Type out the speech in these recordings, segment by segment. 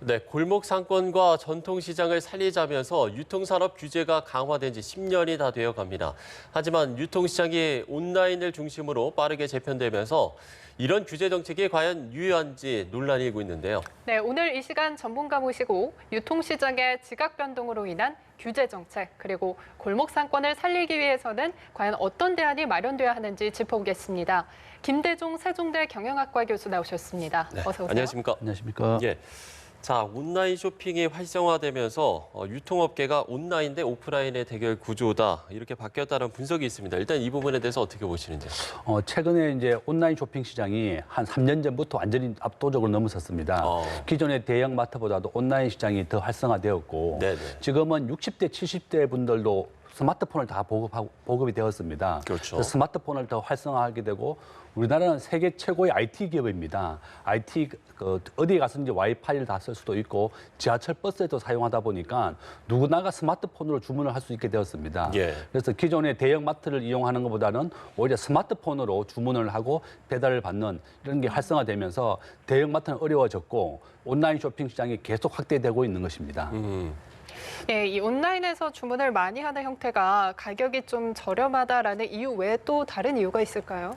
네, 골목 상권과 전통시장을 살리자면서 유통산업 규제가 강화된 지 10년이 다 되어 갑니다. 하지만 유통시장이 온라인을 중심으로 빠르게 재편되면서 이런 규제 정책이 과연 유효한지 논란이 일고 있는데요. 네, 오늘 이 시간 전문가 모시고 유통시장의 지각 변동으로 인한 규제 정책, 그리고 골목 상권을 살리기 위해서는 과연 어떤 대안이 마련돼야 하는지 짚어보겠습니다. 김대종 세종대 경영학과 교수 나오셨습니다. 네, 어서 오세요. 안녕하십니까? 안녕하십니까. 예. 자, 온라인 쇼핑이 활성화되면서 유통업계가 온라인 대 오프라인의 대결 구조다 이렇게 바뀌었다는 분석이 있습니다. 일단 이 부분에 대해서 어떻게 보시는지? 최근에 이제 온라인 쇼핑 시장이 한 3년 전부터 완전히 압도적으로 넘어섰습니다. 기존의 대형 마트보다도 온라인 시장이 더 활성화되었고, 네네. 지금은 60대, 70대 분들도 스마트폰을 다 보급이 되었습니다. 그렇죠. 그래서 스마트폰을 더 활성화하게 되고, 우리나라는 세계 최고의 IT 기업입니다. IT 어디에 가서 이제 와이파이를 다 쓸 수도 있고 지하철 버스에도 사용하다 보니까 누구나가 스마트폰으로 주문을 할 수 있게 되었습니다. 예. 그래서 기존의 대형 마트를 이용하는 것보다는 오히려 스마트폰으로 주문을 하고 배달을 받는 이런 게 활성화되면서 대형 마트는 어려워졌고 온라인 쇼핑 시장이 계속 확대되고 있는 것입니다. 예, 이 온라인에서 주문을 많이 하는 형태가 가격이 좀 저렴하다라는 이유 외에 또 다른 이유가 있을까요?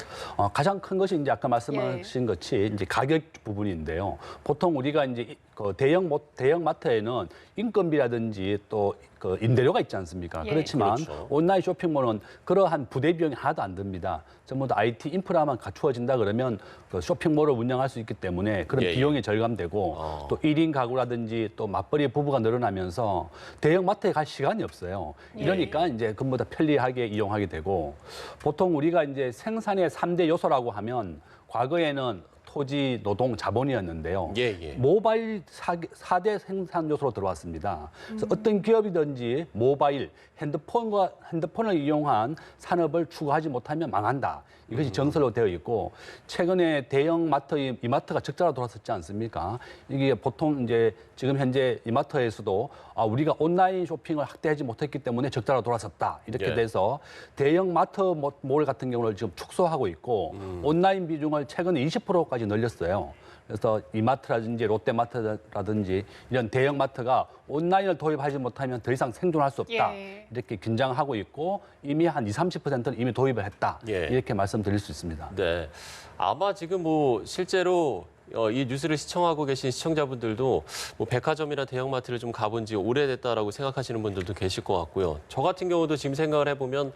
가장 큰 것이 이제 아까 말씀하신 것이 이제 가격 부분인데요. 보통 우리가 이제 그 대형 마트에는 인건비라든지 또 그 임대료가 있지 않습니까? 예. 그렇지만 그렇죠. 온라인 쇼핑몰은 그러한 부대 비용이 하나도 안 듭니다. 전부 다 IT 인프라만 갖추어진다 그러면 그 쇼핑몰을 운영할 수 있기 때문에 그런 예. 비용이 절감되고 또 1인 가구라든지 또 맞벌이 부부가 늘어나면서 대형 마트에 갈 시간이 없어요. 이러니까 이제 전부 다 편리하게 이용하게 되고 보통 우리가 이제 생산의 3대 요소라고 하면 과거에는 토지, 노동, 자본이었는데요. 예. 모바일 4대 생산 요소로 들어왔습니다. 그래서 어떤 기업이든지 모바일, 핸드폰을 이용한 산업을 추구하지 못하면 망한다. 이것이 정설로 되어 있고 최근에 대형 마트의 이마트가 적자로 돌아섰지 않습니까? 이게 보통 이제 지금 현재 이마트에서도 우리가 온라인 쇼핑을 확대하지 못했기 때문에 적자로 돌아섰다. 이렇게 예. 돼서 대형 마트 몰 같은 경우를 지금 축소하고 있고 온라인 비중을 최근에 20%까지 늘렸어요. 그래서 이마트라든지 롯데마트라든지 이런 대형 마트가 온라인을 도입하지 못하면 더 이상 생존할 수 없다. 예. 이렇게 긴장하고 있고 이미 한 20-30%는 이미 도입을 했다. 예. 이렇게 말씀드릴 수 있습니다. 네. 아마 지금 뭐 실제로 이 뉴스를 시청하고 계신 시청자분들도 뭐 백화점이나 대형마트를 좀 가본 지 오래됐다라고 생각하시는 분들도 계실 것 같고요. 저 같은 경우도 지금 생각을 해보면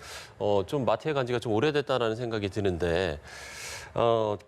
좀 마트에 간 지가 좀 오래됐다라는 생각이 드는데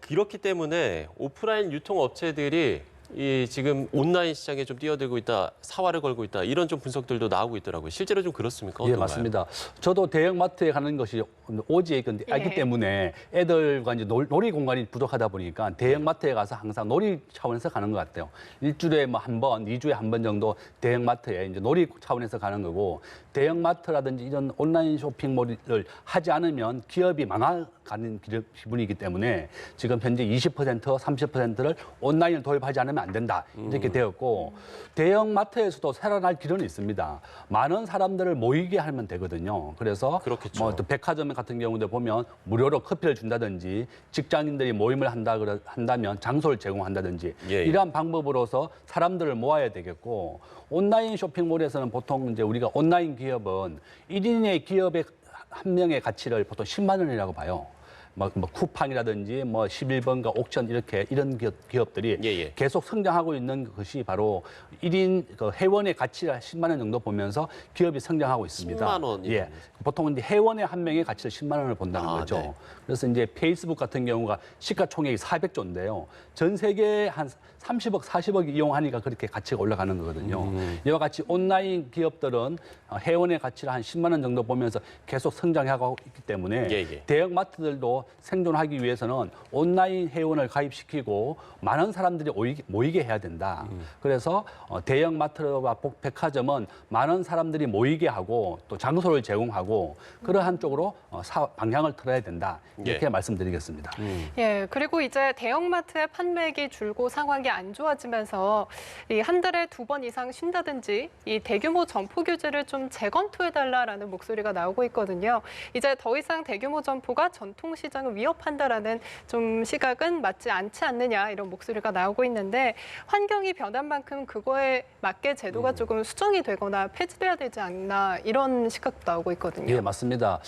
그렇기 때문에 오프라인 유통업체들이 이 지금 온라인 시장에 좀 뛰어들고 있다, 사활을 걸고 있다 이런 좀 분석들도 나오고 있더라고요. 실제로 좀 그렇습니까? 예, 어떤가요? 맞습니다. 저도 대형마트에 가는 것이 오지에 있기 때문에 애들과 이제 놀이 공간이 부족하다 보니까 대형마트에 가서 항상 놀이 차원에서 가는 것 같아요. 일주일에 뭐 한 번, 2주에 한 번 정도 대형마트에 이제 놀이 차원에서 가는 거고 대형마트라든지 이런 온라인 쇼핑몰을 하지 않으면 기업이 망가가는 기분이기 때문에 지금 현재 20%, 30%를 온라인을 도입하지 않으면 안 된다. 이렇게 되었고 대형마트에서도 살아날 길은 있습니다. 많은 사람들을 모이게 하면 되거든요. 그래서 그렇겠죠. 뭐 또 백화점 같은 경우도 보면 무료로 커피를 준다든지 직장인들이 모임을 한다면 장소를 제공한다든지 예. 이러한 방법으로서 사람들을 모아야 되겠고 온라인 쇼핑몰에서는 보통 이제 우리가 온라인 기업은 1인의 기업의 한 명의 가치를 보통 10만 원이라고 봐요. 뭐 쿠팡이라든지 뭐 11번가 옥션 이런 기업들이 예. 계속 성장하고 있는 것이 바로 1인 그 회원의 가치를 10만 원 정도 보면서 기업이 성장하고 있습니다. 10만 원. 예. 보통 이제 회원의 한 명의 가치를 10만 원을 본다는 거죠. 네. 그래서 이제 페이스북 같은 경우가 시가총액이 400조인데요. 전 세계에 한 30억, 40억이 이용하니까 그렇게 가치가 올라가는 거거든요. 이와 같이 온라인 기업들은 회원의 가치를 한 10만 원 정도 보면서 계속 성장하고 있기 때문에 예. 대형 마트들도 생존하기 위해서는 온라인 회원을 가입시키고 많은 사람들이 모이게 해야 된다. 그래서 대형 마트와 백화점은 많은 사람들이 모이게 하고 또 장소를 제공하고 그러한 쪽으로 방향을 틀어야 된다. 이렇게 말씀드리겠습니다. 예, 그리고 이제 대형마트의 판매액이 줄고 상황이 안 좋아지면서 이 한 달에 2번 이상 쉰다든지 이 대규모 점포 규제를 좀 재검토해달라라는 목소리가 나오고 있거든요. 이제 더 이상 대규모 점포가 전통시 시장을 위협한다라는 좀 시각은 맞지 않지 않느냐 이런 목소리가 나오고 있는데 환경이 변한 만큼 그거에 맞게 제도가 조금 수정이 되거나 폐지돼야 되지 않나 이런 시각도 나오고 있거든요. 예, 맞습니다.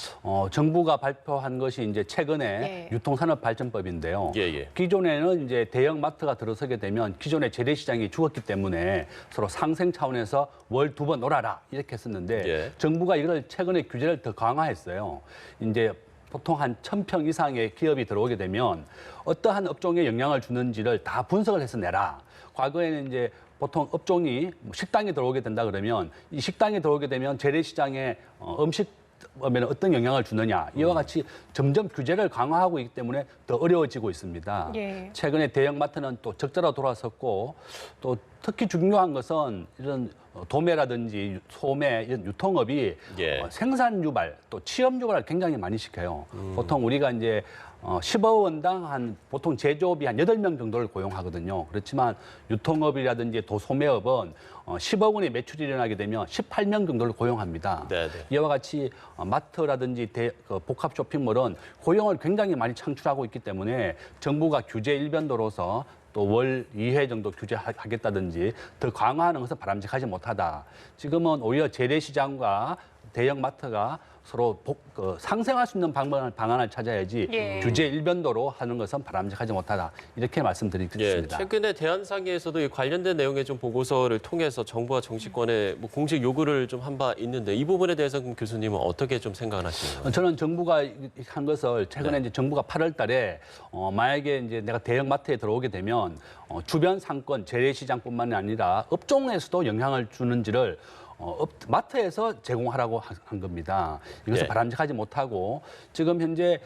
정부가 발표한 것이 이제 최근에 예. 유통산업발전법인데요. 예, 예. 기존에는 이제 대형마트가 들어서게 되면 기존의 재래시장이 죽었기 때문에 서로 상생 차원에서 월 2번 놀아라 이렇게 했었는데 예. 정부가 이걸 최근에 규제를 더 강화했어요. 이제 보통 한 1,000평 이상의 기업이 들어오게 되면 어떠한 업종에 영향을 주는지를 다 분석을 해서 내라. 과거에는 이제 보통 업종이 식당에 들어오게 된다 그러면 이 식당에 들어오게 되면 재래시장에 음식 면 어떤 영향을 주느냐 이와 같이 점점 규제를 강화하고 있기 때문에 더 어려워지고 있습니다. 예. 최근에 대형마트는 또 적자로 돌아섰고 또 특히 중요한 것은 이런 도매라든지 소매 이런 유통업이 예. 생산 유발 또 취업 유발을 굉장히 많이 시켜요. 보통 우리가 이제 10억 원당 한 보통 제조업이 한 8명 정도를 고용하거든요. 그렇지만 유통업이라든지 도소매업은 10억 원의 매출이 일어나게 되면 18명 정도를 고용합니다. 네네. 이와 같이 마트라든지 복합 쇼핑몰은 고용을 굉장히 많이 창출하고 있기 때문에 정부가 규제 일변도로서 또 월 2회 정도 규제하겠다든지 더 강화하는 것은 바람직하지 못하다. 지금은 오히려 재래시장과 대형마트가 서로 상생할 수 있는 방안을 찾아야지 예. 규제 일변도로 하는 것은 바람직하지 못하다. 이렇게 말씀드리겠습니다. 예, 최근에 대한상의에서도 이 관련된 내용의 좀 보고서를 통해서 정부와 정치권에 뭐 공식 요구를 좀 한 바 있는데 이 부분에 대해서 그럼 교수님은 어떻게 좀 생각을 하시나요? 저는 정부가 한 것을 최근에 네. 이제 정부가 8월 달에 만약에 이제 내가 대형마트에 들어오게 되면 주변 상권 재래시장뿐만이 아니라 업종에서도 영향을 주는지를 마트에서 제공하라고 한 겁니다. 이것을 네. 바람직하지 못하고 지금 현재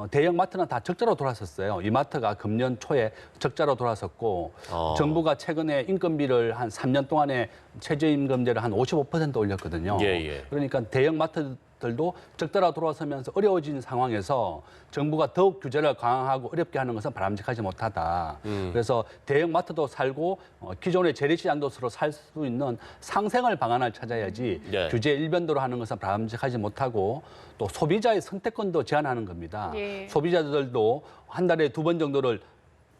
대형마트는 다 적자로 돌아섰어요. 이마트가 금년 초에 적자로 돌아섰고 정부가 최근에 인건비를 한 3년 동안에 최저임금제를 한 55% 올렸거든요. 예, 예. 그러니까 대형마트들도 적자로 돌아서면서 어려워진 상황에서 정부가 더욱 규제를 강화하고 어렵게 하는 것은 바람직하지 못하다. 그래서 대형마트도 살고 기존의 재래시장도 서로 살 수 있는 상생을 방안을 찾아야지 예. 규제 일변도로 하는 것은 바람직하지 못하고 또 소비자의 선택권도 제한하는 겁니다. 예. 소비자들도 한 달에 2번 정도를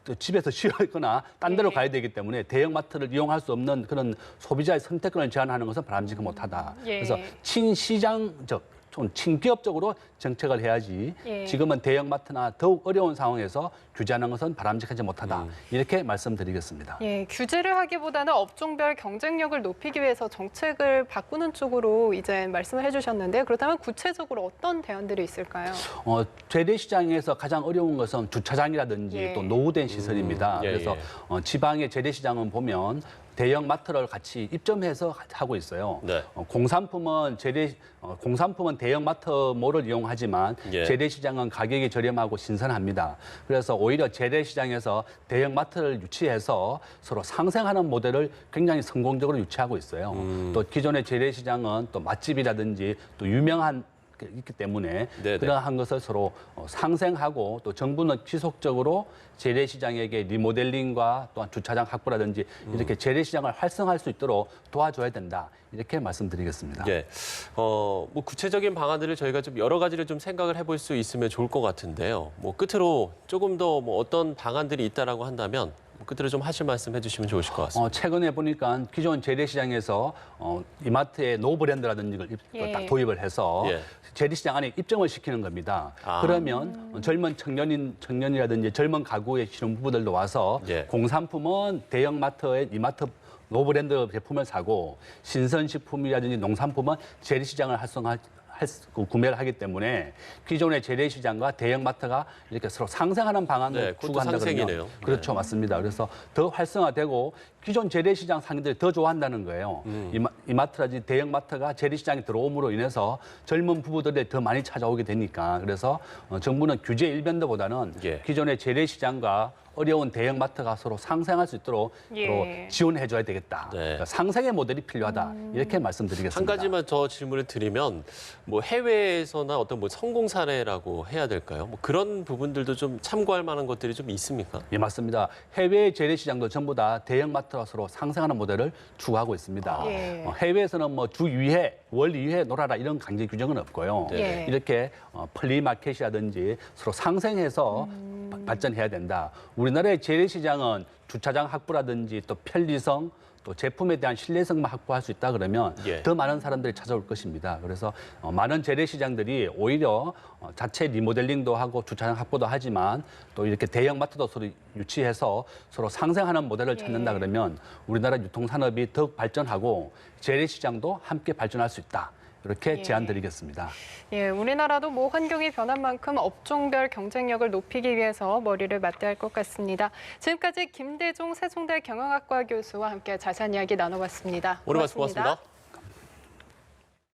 또 집에서 쉬거나 딴 데로 예. 가야 되기 때문에 대형마트를 이용할 수 없는 그런 소비자의 선택권을 제한하는 것은 바람직하지 못하다. 예. 그래서 친시장적, 좀 친기업적으로 정책을 해야지 예. 지금은 대형마트나 더욱 어려운 상황에서 규제하는 것은 바람직하지 못하다. 이렇게 말씀드리겠습니다. 예, 규제를 하기보다는 업종별 경쟁력을 높이기 위해서 정책을 바꾸는 쪽으로 이제 말씀을 해주셨는데 그렇다면 구체적으로 어떤 대안들이 있을까요? 재래시장에서 가장 어려운 것은 주차장이라든지 예. 또 노후된 시설입니다. 예, 그래서 지방의 재래시장은 보면 대형 마트를 같이 입점해서 하고 있어요. 네. 공산품은 대형 마트몰을 이용하지만 예. 재래시장은 가격이 저렴하고 신선합니다. 그래서 오히려 재래시장에서 대형 마트를 유치해서 서로 상생하는 모델을 굉장히 성공적으로 유치하고 있어요. 또 기존의 재래시장은 또 맛집이라든지 또 유명한 있기 때문에 네네. 그러한 것을 서로 상생하고 또 정부는 지속적으로 재래시장에게 리모델링과 또한 주차장 확보라든지 이렇게 재래시장을 활성화할 수 있도록 도와줘야 된다. 이렇게 말씀드리겠습니다. 예. 뭐 구체적인 방안들을 저희가 좀 여러 가지를 좀 생각을 해볼 수 있으면 좋을 것 같은데요. 뭐 끝으로 조금 더 뭐 어떤 방안들이 있다라고 한다면 끝으로 좀 하실 말씀 해주시면 좋으실 것 같습니다. 최근에 보니까 기존 재래시장에서 이마트의 노브랜드라든지 걸 예. 딱 도입을 해서 예. 재래시장 안에 입점을 시키는 겁니다. 아. 그러면 젊은 청년이라든지 젊은 가구의 신혼부부들도 와서 예. 공산품은 대형마트의 이마트 노브랜드 제품을 사고 신선식품이라든지 농산품은 재래시장을 구매를 하기 때문에 기존의 재래시장과 대형마트가 이렇게 서로 상생하는 방안을 네, 그것도 추구한다거든요. 상생이네요. 그렇죠, 맞습니다. 그래서 더 활성화되고 기존 재래시장 상인들이 더 좋아한다는 거예요. 이마트라든지 대형마트가 재래시장에 들어옴으로 인해서 젊은 부부들이 더 많이 찾아오게 되니까 그래서 정부는 규제 일변도보다는 예. 기존의 재래시장과 어려운 대형마트가 서로 상생할 수 있도록 예. 서로 지원해줘야 되겠다. 네. 그러니까 상생의 모델이 필요하다. 이렇게 말씀드리겠습니다. 한 가지만 더 질문을 드리면 뭐 해외에서나 어떤 뭐 성공 사례라고 해야 될까요? 뭐 그런 부분들도 좀 참고할 만한 것들이 좀 있습니까? 예, 맞습니다. 해외 재래시장도 전부 다 대형마트가 서로 상생하는 모델을 추구하고 있습니다. 예. 해외에서는 뭐 주 2회, 월 2회 놀아라 이런 강제 규정은 없고요. 예. 이렇게 플리마켓이라든지 서로 상생해서 발전해야 된다. 우리나라의 재래시장은 주차장 확보라든지 또 편리성, 또 제품에 대한 신뢰성만 확보할 수 있다 그러면 예. 더 많은 사람들이 찾아올 것입니다. 그래서 많은 재래시장들이 오히려 자체 리모델링도 하고 주차장 확보도 하지만 또 이렇게 대형마트도 서로 유치해서 서로 상생하는 모델을 찾는다 예. 그러면 우리나라 유통산업이 더욱 발전하고 재래시장도 함께 발전할 수 있다. 이렇게 예. 제안드리겠습니다. 예, 우리나라도 뭐 환경이 변한 만큼 업종별 경쟁력을 높이기 위해서 머리를 맞대야 할 것 같습니다. 지금까지 김대종 세종대 경영학과 교수와 함께 자세한 이야기 나눠봤습니다. 오늘 말씀 고맙습니다.